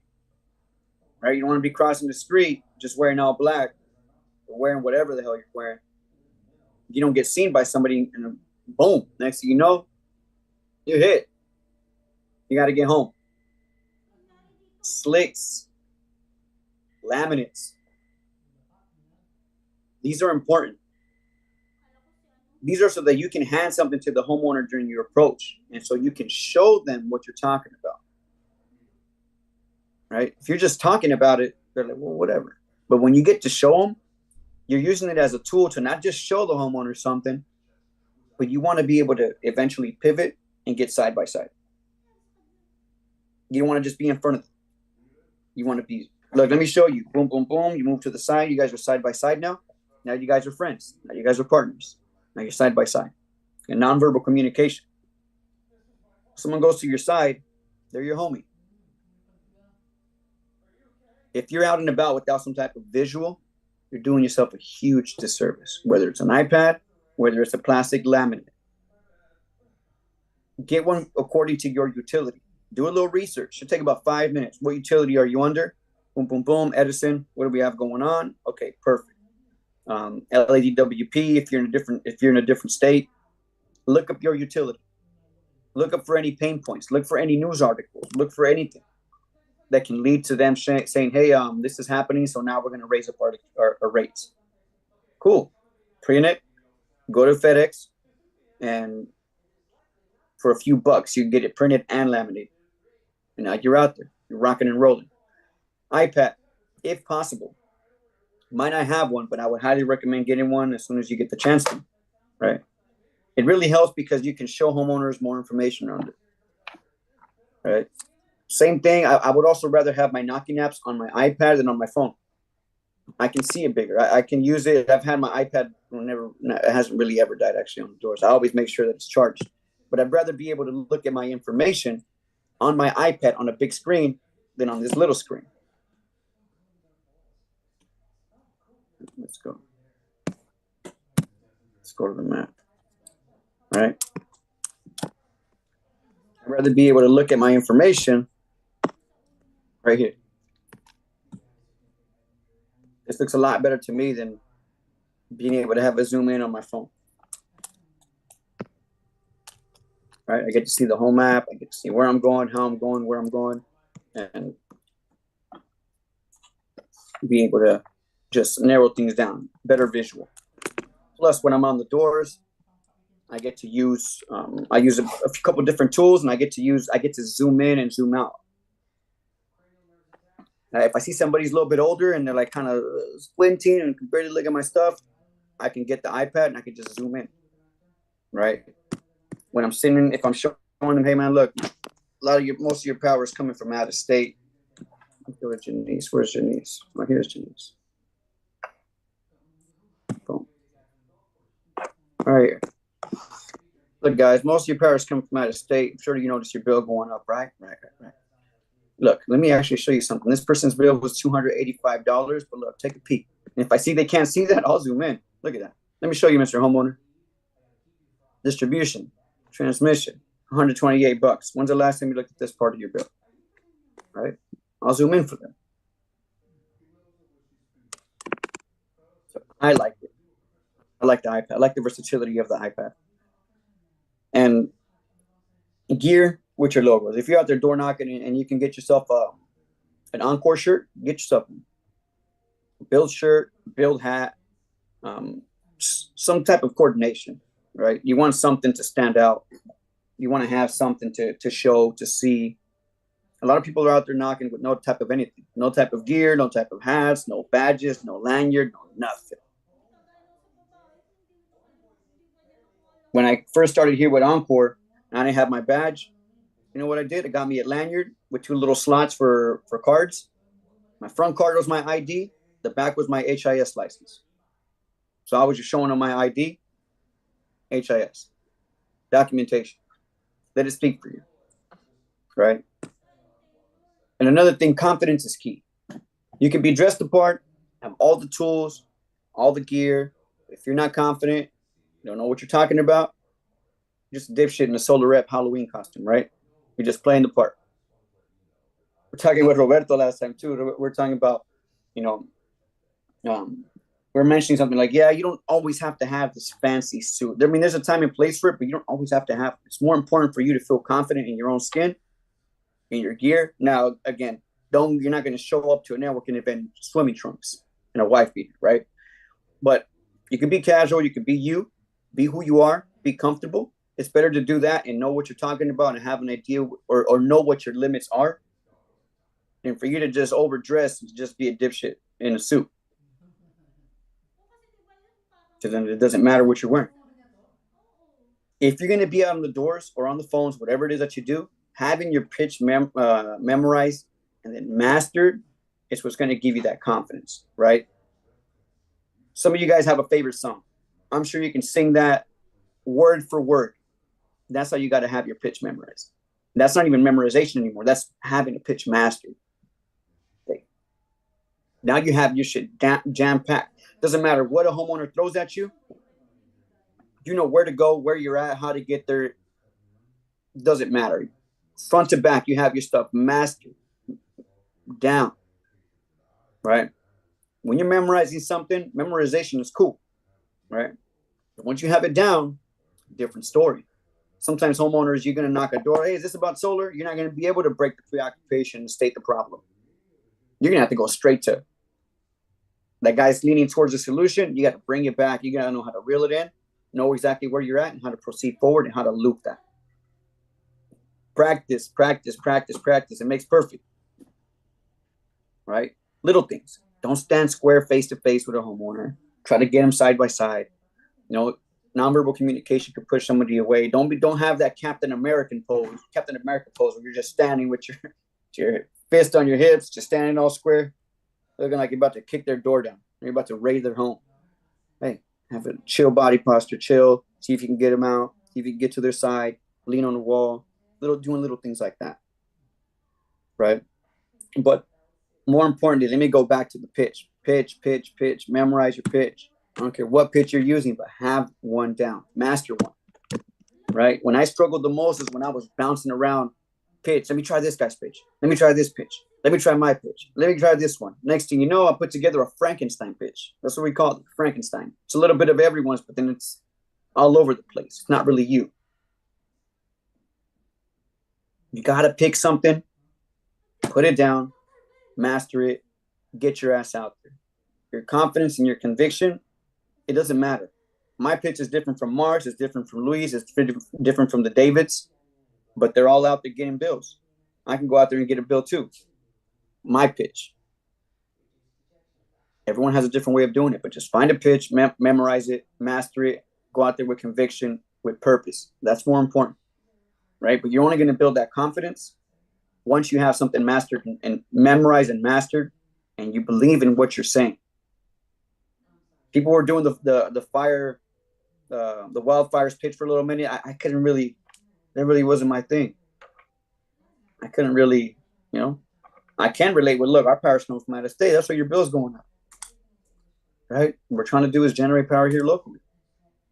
Right? You don't want to be crossing the street just wearing all black or wearing whatever the hell you're wearing. You don't get seen by somebody and boom, next thing you know, you're hit. You got to get home. Slicks, laminates. These are important. These are so that you can hand something to the homeowner during your approach. And so you can show them what you're talking about. Right? If you're just talking about it, they're like, well, whatever. But when you get to show them, you're using it as a tool to not just show the homeowner something, but you want to be able to eventually pivot and get side by side. You don't want to just be in front of them. You want to be, look, let me show you. Boom, boom, boom. You move to the side. You guys are side by side now. Now you guys are friends. Now you guys are partners. Now you're side by side. And nonverbal communication. Someone goes to your side, they're your homie. If you're out and about without some type of visual, you're doing yourself a huge disservice, whether it's an iPad, whether it's a plastic laminate. Get one according to your utility. Do a little research. It'll take about 5 minutes. What utility are you under? Boom, boom, boom. Edison. What do we have going on? Okay, perfect. LADWP. If you're in a different state, look up your utility. Look up for any pain points. Look for any news articles. Look for anything that can lead to them saying, hey, this is happening, so now we're going to raise up our rates. Cool. Print it, go to FedEx, and for a few bucks, you can get it printed and laminated. And now you're out there. You're rocking and rolling. iPad, if possible. Might not have one, but I would highly recommend getting one as soon as you get the chance to, right? It really helps because you can show homeowners more information on it, right? Same thing. I would also rather have my knocking apps on my iPad than on my phone. I can see it bigger. I can use it. I've had my iPad it hasn't really ever died actually on the doors. I always make sure that it's charged. But I'd rather be able to look at my information on my iPad on a big screen than on this little screen. Let's go. Let's go to the map. All right. rather be able to look at my information right here. This looks a lot better to me than being able to have a zoom in on my phone. Right, I get to see the whole map. I get to see where I'm going, how I'm going, where I'm going, and be able to just narrow things down, better visual. Plus, when I'm on the doors, I get to use, I use a couple different tools, and I get to zoom in and zoom out. If I see somebody's a little bit older and they're like kind of squinting and can barely look at my stuff, I can get the iPad and I can just zoom in, right? When I'm sitting, if I'm showing them, hey man, look, most of your power is coming from out of state. Where's Janice? Where's Janice? Oh, here's Janice. Boom. All right. Look, guys, most of your power is coming from out of state. I'm sure you notice your bill going up, right? Right. Look, let me actually show you something. This person's bill was $285, but look, take a peek. And if I see they can't see that, I'll zoom in. Look at that. Let me show you, Mr. Homeowner. Distribution, transmission, $128. When's the last time you looked at this part of your bill? Right? I'll zoom in for them. So I like it. I like the iPad. I like the versatility of the iPad. And gear with your logos. If you're out there door knocking and you can get yourself an Encore shirt, get yourself a BYLD shirt, BYLD hat, some type of coordination, right? You want something to stand out. You want to have something to show, to see. A lot of people are out there knocking with no type of anything, no type of gear, no type of hats, no badges, no lanyard, no nothing. When I first started here with Encore, and I didn't have my badge, you know what I did? It got me a lanyard with 2 little slots for cards. My front card was my ID. The back was my HIS license. So I was just showing them my ID, HIS, documentation. Let it speak for you, right? And another thing, confidence is key. You can be dressed the part, have all the tools, all the gear. If you're not confident, you don't know what you're talking about, you're just a dipshit in a Solar Rep Halloween costume, right? You're just playing the part. We're talking with Roberto last time too. We're talking about, you know, we're mentioning something like, yeah, you don't always have to have this fancy suit. I mean, there's a time and place for it, but you don't always have to have it. It's more important for you to feel confident in your own skin, in your gear. Now, again, you're not going to show up to a networking event in swimming trunks and a wife beater, right? But you can be casual. You can be you, be who you are, be comfortable. It's better to do that and know what you're talking about and have an idea or know what your limits are than for you to just overdress and just be a dipshit in a suit. Because then it doesn't matter what you're wearing. If you're going to be out on the doors or on the phones, whatever it is that you do, having your pitch memorized and then mastered is what's going to give you that confidence, right? Some of you guys have a favorite song. I'm sure you can sing that word for word. That's how you got to have your pitch memorized. That's not even memorization anymore. That's having a pitch mastered. Okay. Now you have your shit jam-packed. Doesn't matter what a homeowner throws at you. You know where to go, where you're at, how to get there. Doesn't matter. Front to back, you have your stuff mastered down, right? When you're memorizing something, memorization is cool, right? But once you have it down, different story. Sometimes homeowners, you're going to knock a door. Hey, is this about solar? You're not going to be able to break the preoccupation and state the problem. You're going to have to go straight to that guy's leaning towards a solution. You got to bring it back. You got to know how to reel it in, know exactly where you're at and how to proceed forward and how to loop that. Practice, practice, practice, practice. It makes perfect, right? Little things. Don't stand square face to face with a homeowner. Try to get them side by side. You know, nonverbal communication could push somebody away. Don't have that Captain America pose where you're just standing with your fist on your hips, just standing all square, looking like you're about to kick their door down. You're about to raid their home. Hey, have a chill body posture, chill. See if you can get them out. See if you can get to their side. Lean on the wall. Doing little things like that, right? But more importantly, let me go back to the pitch. Pitch. Memorize your pitch. I don't care what pitch you're using, but have one down. Master one. right? When I struggled the most is when I was bouncing around pitch. Let me try this guy's pitch. Let me try this pitch. Let me try my pitch. Let me try this one. Next thing you know, I put together a Frankenstein pitch. That's what we call it, Frankenstein. It's a little bit of everyone's, but then it's all over the place. It's not really you. You got to pick something, put it down, master it, get your ass out there. Your confidence and your conviction, it doesn't matter. My pitch is different from Mark's, it's different from Luis, it's different from the Davids, but they're all out there getting bills. I can go out there and get a bill too. My pitch. Everyone has a different way of doing it, but just find a pitch, memorize it, master it, go out there with conviction, with purpose. That's more important, right? But you're only going to build that confidence once you have something mastered and memorized and mastered, and you believe in what you're saying. People were doing the wildfires pitch for a little minute. I couldn't really, that really wasn't my thing. I couldn't really, I can relate with, look, our power's coming from out of state. That's why your bill's going up, right? What we're trying to do is generate power here locally.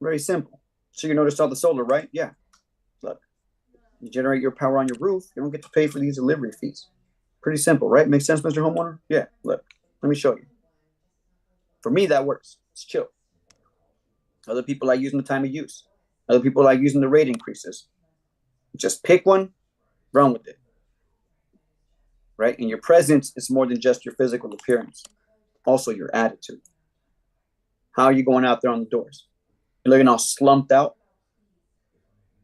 Very simple. So you noticed all the solar, right? Yeah. Look, you generate your power on your roof. You don't get to pay for these delivery fees. Pretty simple, right? Makes sense, Mr. Homeowner? Yeah. Look, let me show you. For me, that works. It's chill. Other people like using the time of use. Other people like using the rate increases. Just pick one, run with it. Right? And your presence is more than just your physical appearance. Also your attitude. How are you going out there on the doors? You're looking all slumped out?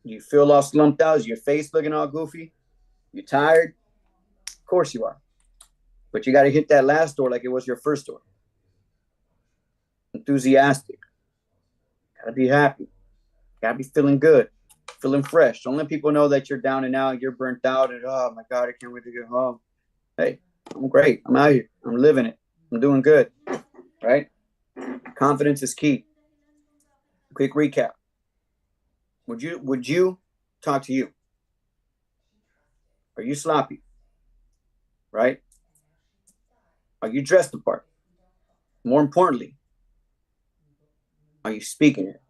Do you feel all slumped out? Is your face looking all goofy? You tired? Of course you are. But you got to hit that last door like it was your first door. Enthusiastic. Got to be happy. Got to be feeling good. Feeling fresh. Don't let people know that you're down and out, you're burnt out, and oh my God, I can't wait to get home. Hey, I'm great. I'm out here. I'm living it. I'm doing good. Right? Confidence is key. Quick recap. Would you talk to you? Are you sloppy? Right? Are you dressed the part? More importantly, are you speaking it?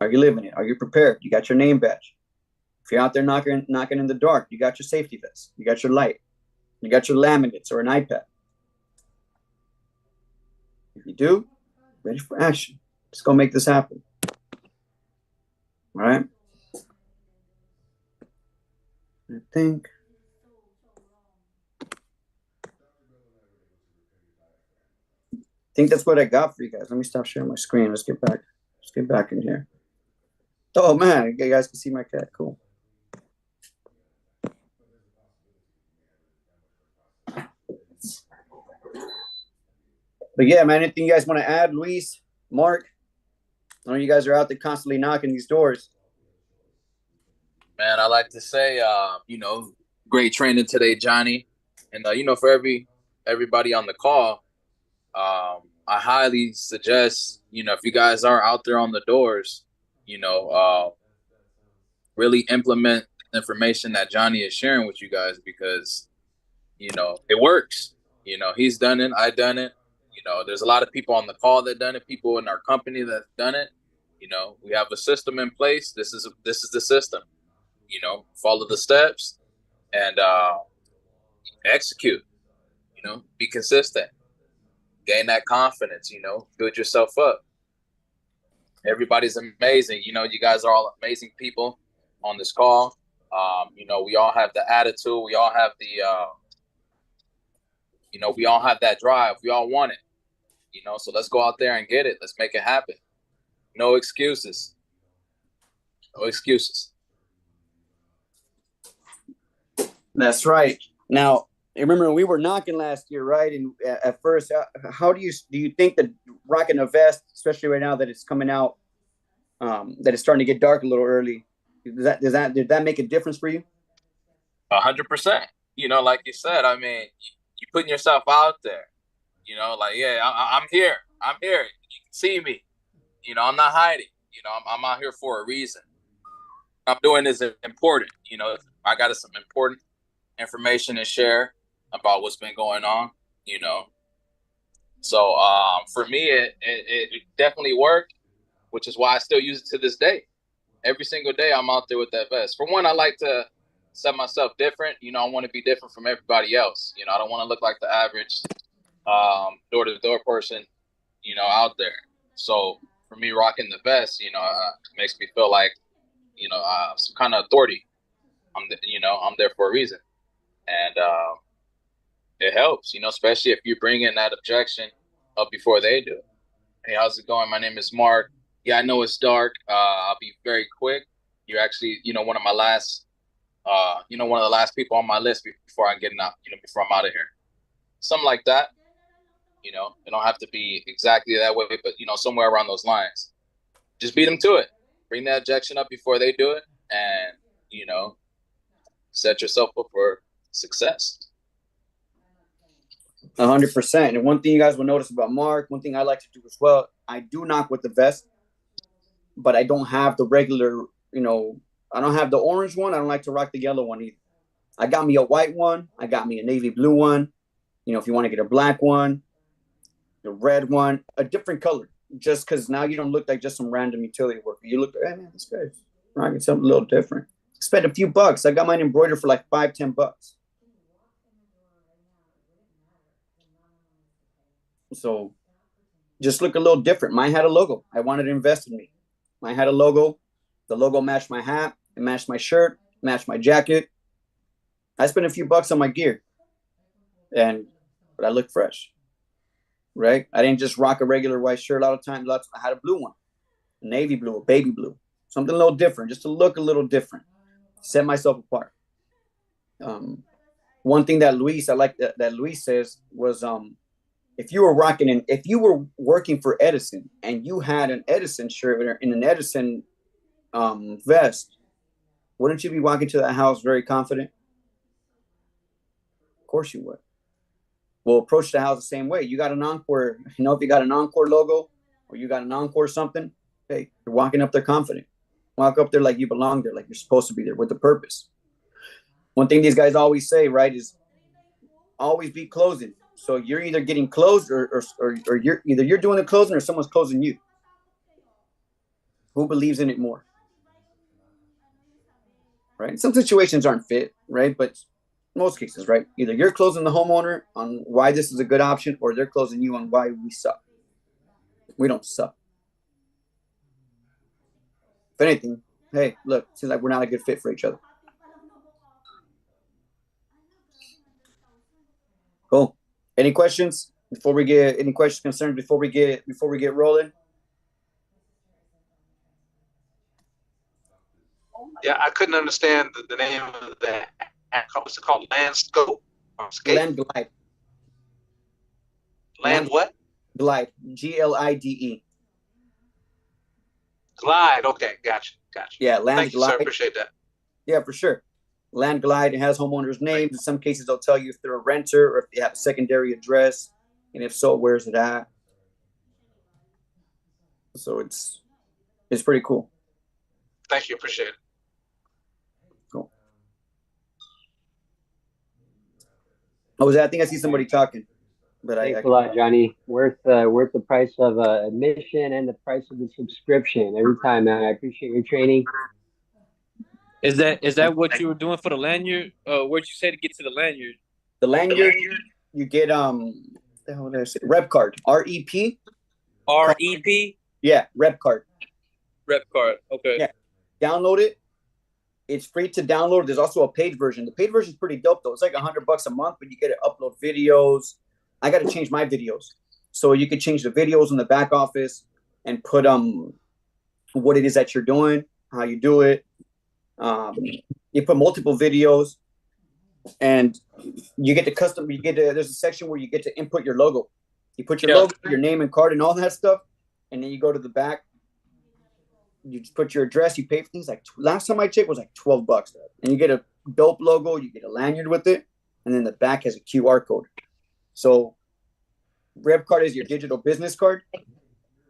Are you living it? Are you prepared? You got your name badge. If you're out there knocking in the dark, you got your safety vest. You got your light. You got your laminates or an iPad. If you do, ready for action. Let's go make this happen. All right? I think that's what I got for you guys. Let me stop sharing my screen. Let's get back in here. Oh man, you guys can see my cat. Cool. But yeah, man, anything you guys want to add, Luis, Mark? I know you guys are out there constantly knocking these doors. Man, I like to say, great training today, Johnny. And, for everybody on the call, I highly suggest, if you guys are out there on the doors, really implement the information that Johnny is sharing with you guys because, it works. He's done it. I've done it. There's a lot of people on the call that done it, people in our company that done it. We have a system in place. This is the system. Follow the steps and execute. Be consistent. Gain that confidence. Build yourself up. Everybody's amazing. You guys are all amazing people on this call. We all have the attitude. We all have the, we all have that drive. We all want it. So let's go out there and get it. Let's make it happen. No excuses. No excuses. That's right. Now, remember when we were knocking last year, right? And at first, how do you think that rocking a vest, especially right now that it's coming out, that it's starting to get dark a little early, did that make a difference for you? 100%. Like you said, I mean, you putting yourself out there. I'm here. I'm here. You can see me. I'm not hiding. I'm out here for a reason. What I'm doing is important. I got some important information to share about what's been going on. So for me, it definitely worked, which is why I still use it to this day. every single day I'm out there with that vest. For one, I like to set myself different. You know, I want to be different from everybody else. You know, I don't want to look like the average door-to-door person, you know, out there. So for me, rocking the vest, you know, makes me feel like, you know, some kind of authority. I'm there for a reason, and it helps, you know, especially if you bring in that objection up before they do. Hey, how's it going? My name is Mark. Yeah, I know it's dark. I'll be very quick. You're actually, you know, one of the last people on my list before I get out, you know, before I'm out of here. Something like that. You know, it don't have to be exactly that way, but, you know, somewhere around those lines. Just beat them to it. Bring that objection up before they do it, and, you know, set yourself up for success. 100%. And one thing you guys will notice about Mark, one thing I like to do as well, I do knock with the vest, but I don't have the regular, you know, I don't have the orange one. I don't like to rock the yellow one either. I got me a white one. I got me a navy blue one. You know, if you want to get a black one, the red one, a different color, just because now you don't look like just some random utility worker. You look, hey man, this guy's rocking something a little different. Spent a few bucks. I got mine embroidered for like $5-10. So just look a little different. Mine had a logo. I wanted to invest in me. Mine had a logo. The logo matched my hat. It matched my shirt, matched my jacket. I spent a few bucks on my gear, but I looked fresh, right? I didn't just rock a regular white shirt all the time. I had a blue one, a navy blue, a baby blue, something a little different, just to look a little different, set myself apart. One thing that Luis, I like that Luis says was, if you were working for Edison and you had an Edison shirt and an Edison vest, wouldn't you be walking to that house very confident? Of course you would. We'll approach the house the same way. You got an Encore, you know, if you got an Encore logo or you got an Encore something, hey, you're walking up there confident. Walk up there like you belong there, like you're supposed to be there with a purpose. One thing these guys always say, right, is always be closing. So you're either getting closed or you're doing the closing or someone's closing you. Who believes in it more? Right? Some situations aren't fit, right? But most cases, right? Either you're closing the homeowner on why this is a good option, or they're closing you on why we suck. We don't suck. If anything, hey, look, seems like we're not a good fit for each other. Cool. Any questions before we get concerns before we get rolling? Yeah, I couldn't understand the name of that. What's it called? Landscope? Land Glide. Land what? Glide. Glide. Glide. Okay, gotcha. Yeah, Land Thank you, Glide. sir. Appreciate that. Yeah, for sure. Land Glide, it has homeowners' names. In some cases, they'll tell you if they're a renter or if they have a secondary address. And if so, where's it at? So it's pretty cool. Thank you. Appreciate it. Cool. I think I see somebody talking. But Thanks a lot, Johnny. Worth the price of admission and the price of the subscription every time, man. I appreciate your training. Is that what you were doing for the lanyard? Where'd you say to get to the lanyard? The lanyard, you get the hell did I say? Rep card. REP. REP. Yeah, rep card. Rep card. Okay. Yeah, download it. It's free to download. There's also a paid version. The paid version is pretty dope though. It's like $100 a month, but you get to upload videos. I got to change my videos, so you could change the videos in the back office and put what it is that you're doing, how you do it. You put multiple videos, and you get to custom. There's a section where you get to input your logo. You put your logo, your name and card, and all that stuff, and then you go to the back. You just put your address. You pay for things like last time I checked was like $12, and you get a dope logo. You get a lanyard with it, and then the back has a QR code. So, Rep card is your digital business card.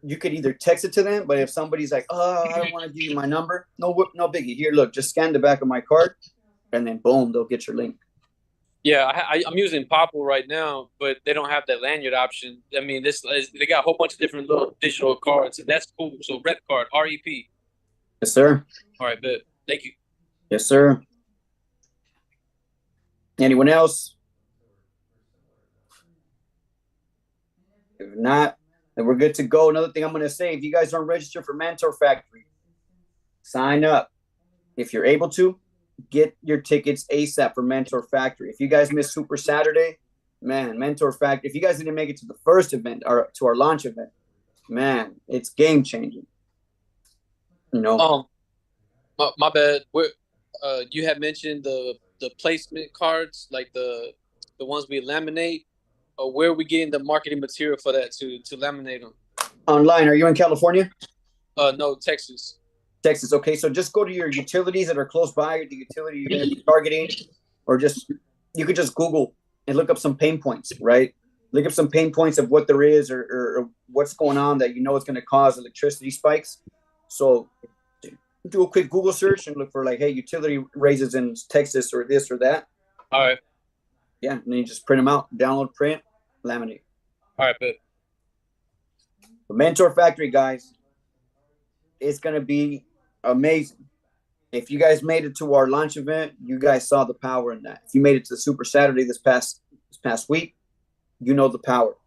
You could either text it to them, but if somebody's like, "Oh, I don't want to give you my number," no biggie. Here, look, just scan the back of my card, and then boom, they'll get your link. Yeah, I'm using Popple right now, but they don't have that lanyard option. I mean, they got a whole bunch of different little digital cards, and that's cool. So Rep card, REP. Yes, sir. All right, bet. Thank you. Yes, sir. Anyone else? If not, then we're good to go. Another thing I'm going to say, if you guys aren't registered for Mentor Factory, sign up. If you're able to, get your tickets ASAP for Mentor Factory. If you guys missed Super Saturday, man, Mentor Factory. If you guys didn't make it to the first event or to our launch event, man, it's game changing. You know. My bad. You had mentioned the placement cards, like the ones we laminate. Where are we getting the marketing material for that to laminate them? Online. Are you in California? No, Texas. Texas. Okay, so just go to your utilities that are close by, the utility you're going to be targeting, or just you could just Google and look up some pain points, right? Look up some pain points of what there is or what's going on that you know is going to cause electricity spikes. So do a quick Google search and look for like, hey, utility raises in Texas or this or that. All right. Yeah, and then you just print them out, download, print, laminate. All right, bet. The Mentor Factory, guys, it's going to be amazing. If you guys made it to our launch event, you guys saw the power in that. If you made it to the Super Saturday this past week, you know the power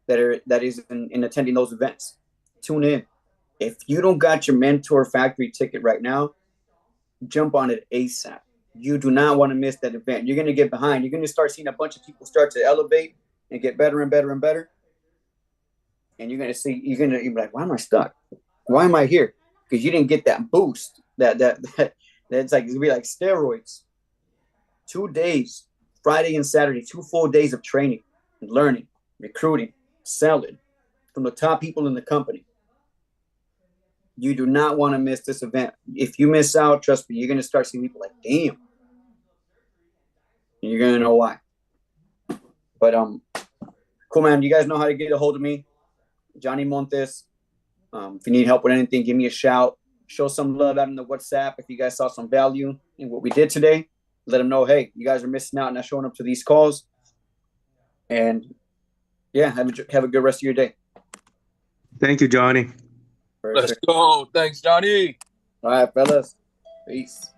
that is in attending those events. Tune in. If you don't got your Mentor Factory ticket right now, jump on it ASAP. You do not want to miss that event. You're going to get behind. You're going to start seeing a bunch of people start to elevate and get better and better and better. And you're going to see, you're be like, why am I stuck? Why am I here? Because you didn't get that boost. That's like, it's going to be like steroids. 2 days, Friday and Saturday, 2 full days of training and learning, recruiting, selling from the top people in the company. You do not want to miss this event. If you miss out, trust me, you're going to start seeing people like, damn. And you're going to know why. But cool, man. You guys know how to get a hold of me. Johnny Montes. If you need help with anything, give me a shout. Show some love out in the WhatsApp. If you guys saw some value in what we did today, let them know, hey, you guys are missing out, not showing up to these calls. And yeah, have a good rest of your day. Thank you, Johnny. Let's go. Thanks, Johnny. All right, fellas. Peace.